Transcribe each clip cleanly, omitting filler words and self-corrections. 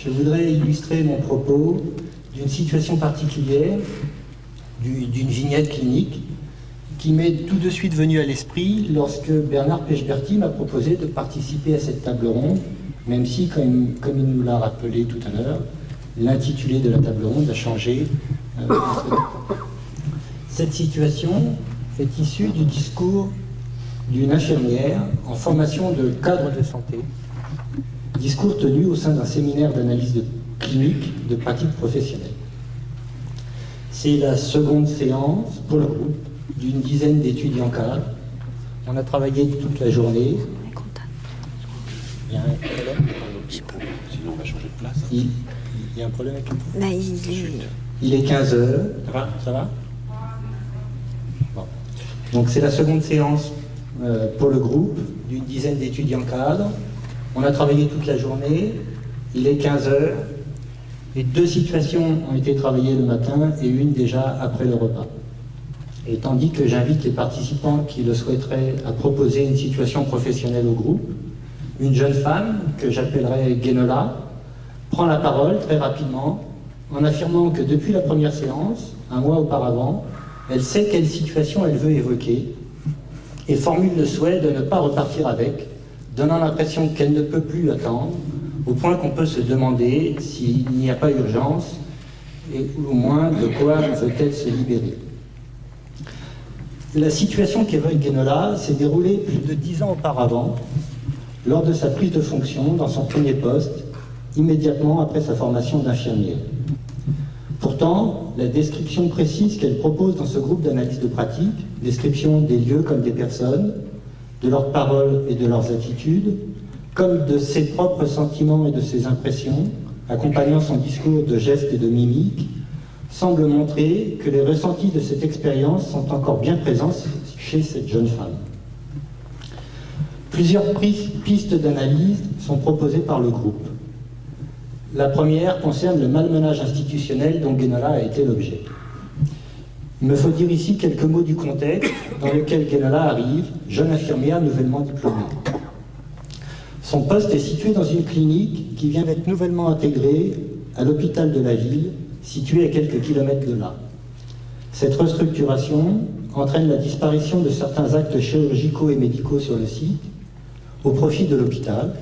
je voudrais illustrer mon propos d'une situation particulière, d'une vignette clinique, qui m'est tout de suite venue à l'esprit lorsque Bernard Pechberti m'a proposé de participer à cette table ronde, même si, comme il nous l'a rappelé tout à l'heure, l'intitulé de la table ronde a changé. Cette situation est issue du discours d'une infirmière en formation de cadre de santé, discours tenu au sein d'un séminaire d'analyse clinique de pratique professionnelle. C'est la seconde séance pour le groupe d'une dizaine d'étudiants cadres. On a travaillé toute la journée. Il y a un problème? Sinon on va changer de place. Il y a un problème avec le Là, Il est 15 h. Ça va bon. Donc c'est la seconde séance pour le groupe d'une dizaine d'étudiants cadres. On a travaillé toute la journée. Il est 15 h. Et 2 situations ont été travaillées le matin et une déjà après le repas. Et tandis que j'invite les participants qui le souhaiteraient à proposer une situation professionnelle au groupe, une jeune femme, que j'appellerai Guénola, prend la parole très rapidement en affirmant que depuis la première séance, un mois auparavant, elle sait quelle situation elle veut évoquer et formule le souhait de ne pas repartir avec, donnant l'impression qu'elle ne peut plus attendre, au point qu'on peut se demander s'il n'y a pas urgence et au moins de quoi veut-elle se libérer. La situation qu'évoque Guénola s'est déroulée plus de 10 ans auparavant, lors de sa prise de fonction dans son premier poste, immédiatement après sa formation d'infirmière. Pourtant, la description précise qu'elle propose dans ce groupe d'analyse de pratique, description des lieux comme des personnes, de leurs paroles et de leurs attitudes, comme de ses propres sentiments et de ses impressions, accompagnant son discours de gestes et de mimiques, semble montrer que les ressentis de cette expérience sont encore bien présents chez cette jeune femme. Plusieurs pistes d'analyse sont proposées par le groupe. La première concerne le malmenage institutionnel dont Guénola a été l'objet. Il me faut dire ici quelques mots du contexte dans lequel Guénola arrive, jeune infirmière nouvellement diplômée. Son poste est situé dans une clinique qui vient d'être nouvellement intégrée à l'hôpital de la ville, situé à quelques kilomètres de là. Cette restructuration entraîne la disparition de certains actes chirurgicaux et médicaux sur le site, au profit de l'hôpital.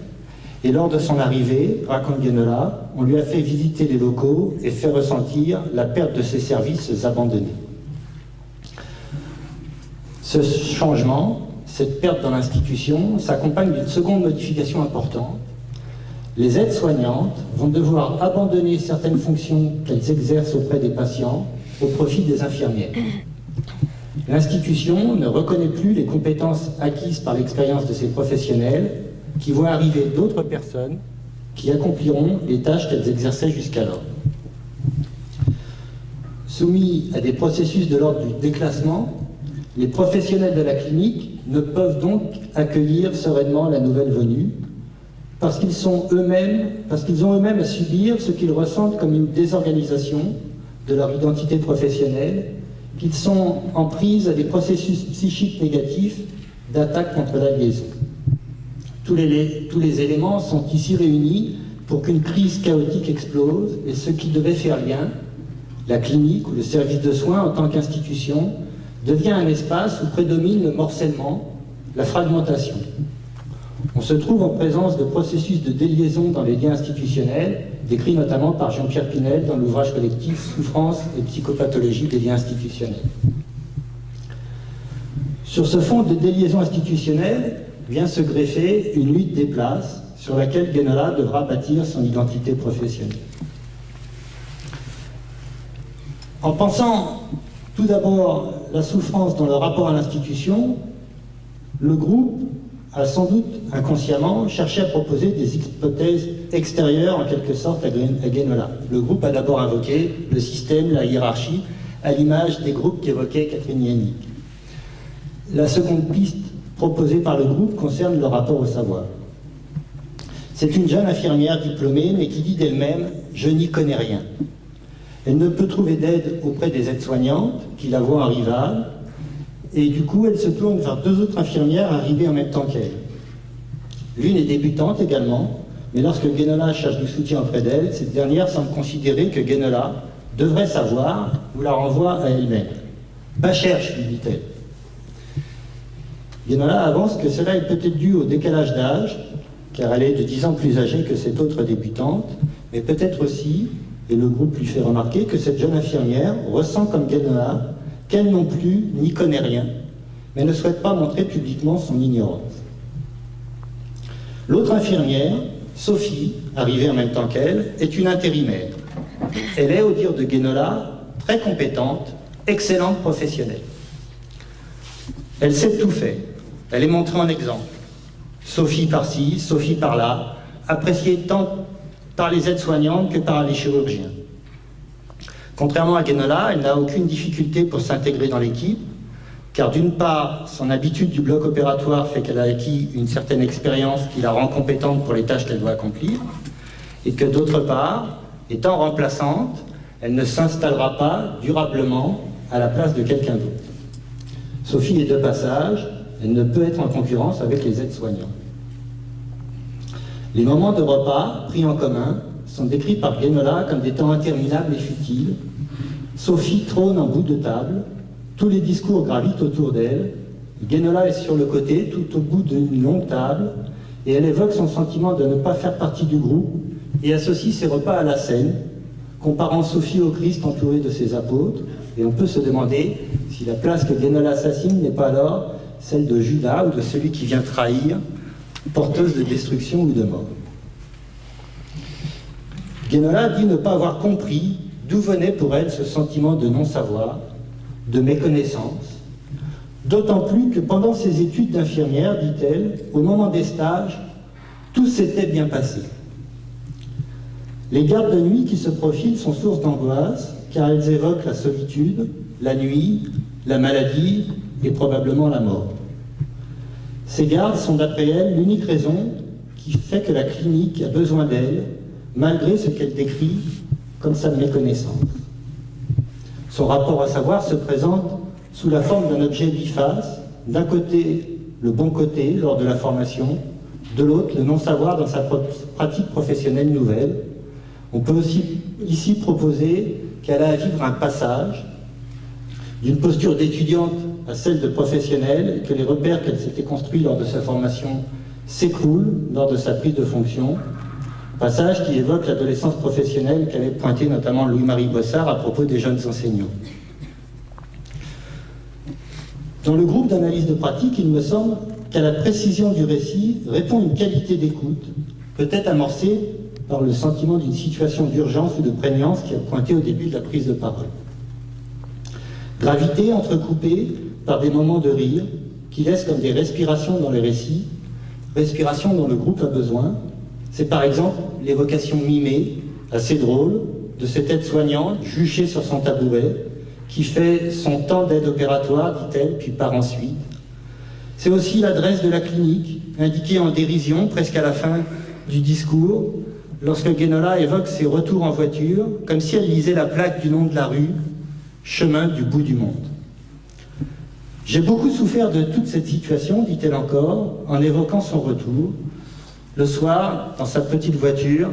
Et lors de son arrivée, raconte Guénola, on lui a fait visiter les locaux et fait ressentir la perte de ses services abandonnés. Ce changement, cette perte dans l'institution, s'accompagne d'une seconde modification importante. Les aides-soignantes vont devoir abandonner certaines fonctions qu'elles exercent auprès des patients au profit des infirmières. L'institution ne reconnaît plus les compétences acquises par l'expérience de ces professionnels qui voient arriver d'autres personnes qui accompliront les tâches qu'elles exerçaient jusqu'alors. Soumis à des processus de l'ordre du déclassement, les professionnels de la clinique ne peuvent donc accueillir sereinement la nouvelle venue parce qu'ils ont eux-mêmes à subir ce qu'ils ressentent comme une désorganisation de leur identité professionnelle, qu'ils sont en prise à des processus psychiques négatifs d'attaque contre la liaison. Tous les éléments sont ici réunis pour qu'une crise chaotique explose et ce qui devait faire lien, la clinique ou le service de soins en tant qu'institution, devient un espace où prédomine le morcellement, la fragmentation. On se trouve en présence de processus de déliaison dans les liens institutionnels, décrits notamment par Jean-Pierre Pinel dans l'ouvrage collectif « Souffrance et psychopathologie des liens institutionnels ». Sur ce fond de déliaison institutionnelle vient se greffer une lutte des places sur laquelle Guénola devra bâtir son identité professionnelle. En pensant tout d'abord la souffrance dans le rapport à l'institution, le groupe a sans doute inconsciemment cherché à proposer des hypothèses extérieures en quelque sorte à Guénola. Le groupe a d'abord invoqué le système, la hiérarchie, à l'image des groupes qu'évoquait Catherine Yannick. La seconde piste proposée par le groupe concerne le rapport au savoir. C'est une jeune infirmière diplômée, mais qui dit d'elle-même « je n'y connais rien ». Elle ne peut trouver d'aide auprès des aides-soignantes, qui la voient en rivale, et du coup, elle se tourne vers 2 autres infirmières arrivées en même temps qu'elle. L'une est débutante également, mais lorsque Guénola cherche du soutien auprès d'elle, cette dernière semble considérer que Guénola devrait savoir ou la renvoie à elle-même. « Pas cherche », lui dit-elle. Guénola avance que cela est peut-être dû au décalage d'âge, car elle est de 10 ans plus âgée que cette autre débutante, mais peut-être aussi, et le groupe lui fait remarquer, que cette jeune infirmière ressent comme Guénola qu'elle non plus n'y connaît rien, mais ne souhaite pas montrer publiquement son ignorance. L'autre infirmière, Sophie, arrivée en même temps qu'elle, est une intérimaire. Elle est, au dire de Guénola, très compétente, excellente professionnelle. Elle sait tout faire. Elle est montrée en exemple. Sophie par-ci, Sophie par-là, appréciée tant par les aides-soignantes que par les chirurgiens. Contrairement à Guénola, elle n'a aucune difficulté pour s'intégrer dans l'équipe, car d'une part, son habitude du bloc opératoire fait qu'elle a acquis une certaine expérience qui la rend compétente pour les tâches qu'elle doit accomplir, et que d'autre part, étant remplaçante, elle ne s'installera pas durablement à la place de quelqu'un d'autre. Sophie est de passage, elle ne peut être en concurrence avec les aides-soignants. Les moments de repas pris en commun sont décrits par Guénola comme des temps interminables et futiles. Sophie trône en bout de table, tous les discours gravitent autour d'elle, Guénola est sur le côté, tout au bout d'une longue table, et elle évoque son sentiment de ne pas faire partie du groupe et associe ses repas à la scène, comparant Sophie au Christ entouré de ses apôtres, et on peut se demander si la place que Guénola s'assigne n'est pas alors celle de Judas ou de celui qui vient trahir, porteuse de destruction ou de mort. Guénola dit ne pas avoir compris d'où venait pour elle ce sentiment de non-savoir, de méconnaissance, d'autant plus que pendant ses études d'infirmière, dit-elle, au moment des stages, tout s'était bien passé. Les gardes de nuit qui se profilent sont source d'angoisse, car elles évoquent la solitude, la nuit, la maladie et probablement la mort. Ces gardes sont d'après elle l'unique raison qui fait que la clinique a besoin d'elle, malgré ce qu'elle décrit comme sa méconnaissance. Son rapport à savoir se présente sous la forme d'un objet biface, d'un côté le bon côté lors de la formation, de l'autre le non-savoir dans sa pratique professionnelle nouvelle. On peut aussi ici proposer qu'elle a à vivre un passage d'une posture d'étudiante à celle de professionnelle et que les repères qu'elle s'était construits lors de sa formation s'écroulent lors de sa prise de fonction. Passage qui évoque l'adolescence professionnelle qu'avait pointé notamment Louis-Marie Boissard à propos des jeunes enseignants. Dans le groupe d'analyse de pratique, il me semble qu'à la précision du récit répond une qualité d'écoute, peut-être amorcée par le sentiment d'une situation d'urgence ou de prégnance qui a pointé au début de la prise de parole. Gravité entrecoupée par des moments de rire qui laissent comme des respirations dans les récits, respirations dont le groupe a besoin. C'est par exemple l'évocation mimée, assez drôle, de cette aide-soignante juchée sur son tabouret, qui fait son temps d'aide opératoire, dit-elle, puis part ensuite. C'est aussi l'adresse de la clinique, indiquée en dérision, presque à la fin du discours, lorsque Guénola évoque ses retours en voiture, comme si elle lisait la plaque du nom de la rue, chemin du bout du monde. J'ai beaucoup souffert de toute cette situation, dit-elle encore, en évoquant son retour. Le soir, dans sa petite voiture,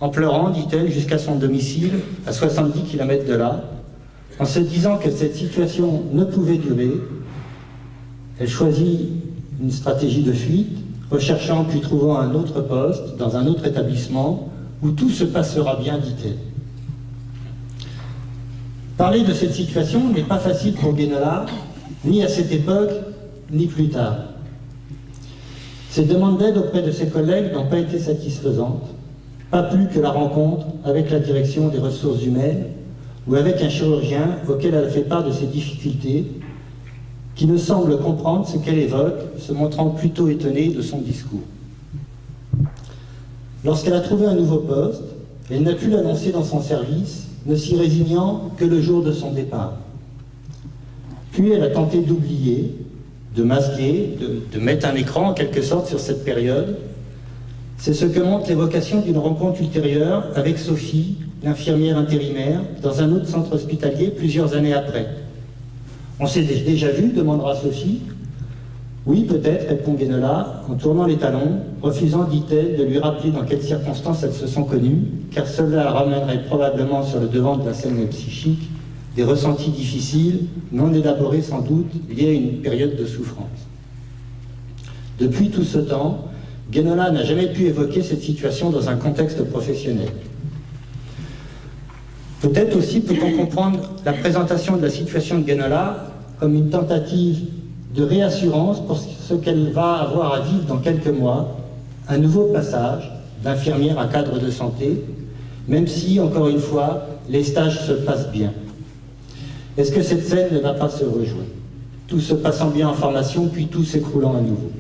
en pleurant, dit-elle, jusqu'à son domicile, à 70 km de là, en se disant que cette situation ne pouvait durer, elle choisit une stratégie de fuite, recherchant puis trouvant un autre poste, dans un autre établissement, où tout se passera bien, dit-elle. Parler de cette situation n'est pas facile pour Guénola, ni à cette époque, ni plus tard. Ses demandes d'aide auprès de ses collègues n'ont pas été satisfaisantes, pas plus que la rencontre avec la direction des ressources humaines ou avec un chirurgien auquel elle a fait part de ses difficultés, qui ne semble comprendre ce qu'elle évoque, se montrant plutôt étonnée de son discours. Lorsqu'elle a trouvé un nouveau poste, elle n'a pu l'annoncer dans son service, ne s'y résignant que le jour de son départ. Puis elle a tenté d'oublier, de masquer, de mettre un écran en quelque sorte sur cette période. C'est ce que montre l'évocation d'une rencontre ultérieure avec Sophie, l'infirmière intérimaire, dans un autre centre hospitalier plusieurs années après. On s'est déjà vu, demandera Sophie. Oui, peut-être, répond Guénola, en tournant les talons, refusant, dit-elle, de lui rappeler dans quelles circonstances elles se sont connues, car cela ramènerait probablement sur le devant de la scène psychique des ressentis difficiles, non élaborés sans doute, liés à une période de souffrance. Depuis tout ce temps, Guénola n'a jamais pu évoquer cette situation dans un contexte professionnel. Peut-être aussi peut-on comprendre la présentation de la situation de Guénola comme une tentative de réassurance pour ce qu'elle va avoir à vivre dans quelques mois, un nouveau passage d'infirmière à cadre de santé, même si, encore une fois, les stages se passent bien. Est-ce que cette scène ne va pas se rejouer? Tout se passant bien en formation, puis tout s'écroulant à nouveau.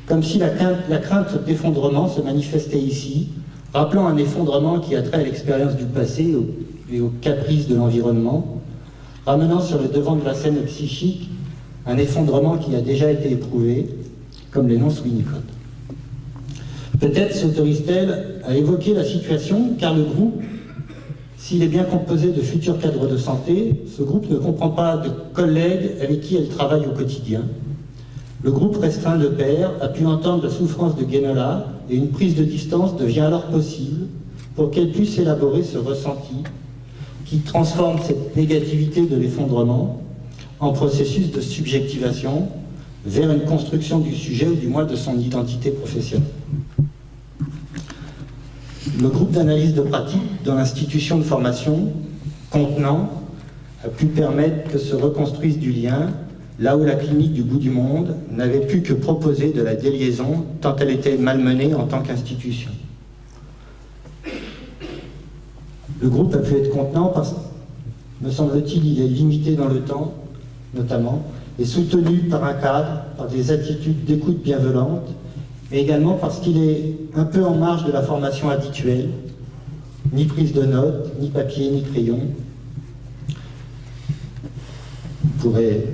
Comme si la crainte d'effondrement se manifestait ici, rappelant un effondrement qui a trait à l'expérience du passé et aux caprices de l'environnement, ramenant sur le devant de la scène psychique un effondrement qui a déjà été éprouvé, comme l'énonce Winnicott. Peut-être s'autorise-t-elle à évoquer la situation, car le groupe, s'il est bien composé de futurs cadres de santé, ce groupe ne comprend pas de collègues avec qui elle travaille au quotidien. Le groupe restreint de pairs a pu entendre la souffrance de Guénola et une prise de distance devient alors possible pour qu'elle puisse élaborer ce ressenti qui transforme cette négativité de l'effondrement en processus de subjectivation vers une construction du sujet ou du moins de son identité professionnelle. Le groupe d'analyse de pratique dans l'institution de formation contenant a pu permettre que se reconstruise du lien là où la clinique du bout du monde n'avait pu que proposer de la déliaison tant elle était malmenée en tant qu'institution. Le groupe a pu être contenant parce, me semble-t-il, il est limité dans le temps, notamment, et soutenu par un cadre, par des attitudes d'écoute bienveillantes, et également parce qu'il est un peu en marge de la formation habituelle, ni prise de notes, ni papier, ni crayon. On pourrait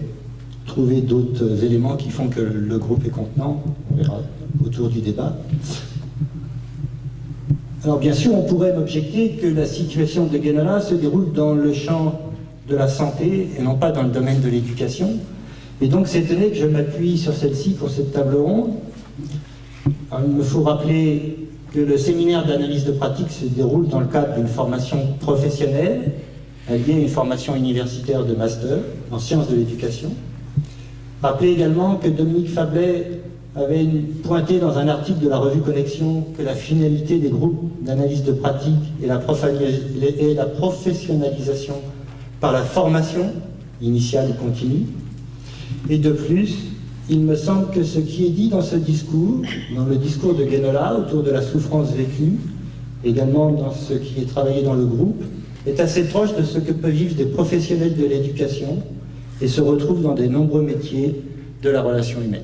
trouver d'autres éléments qui font que le groupe est contenant, on verra autour du débat. Alors bien sûr, on pourrait m'objecter que la situation de Guénola se déroule dans le champ de la santé et non pas dans le domaine de l'éducation. Et donc c'est étonné que je m'appuie sur celle-ci pour cette table ronde. Alors, il me faut rappeler que le séminaire d'analyse de pratique se déroule dans le cadre d'une formation professionnelle, liée à une formation universitaire de master en sciences de l'éducation. Rappeler également que Dominique Fablet avait pointé dans un article de la revue Connexion que la finalité des groupes d'analyse de pratique est la professionnalisation par la formation initiale ou continue. Et de plus, il me semble que ce qui est dit dans ce discours, dans le discours de Guénola autour de la souffrance vécue, également dans ce qui est travaillé dans le groupe, est assez proche de ce que peuvent vivre des professionnels de l'éducation et se retrouve dans de nombreux métiers de la relation humaine.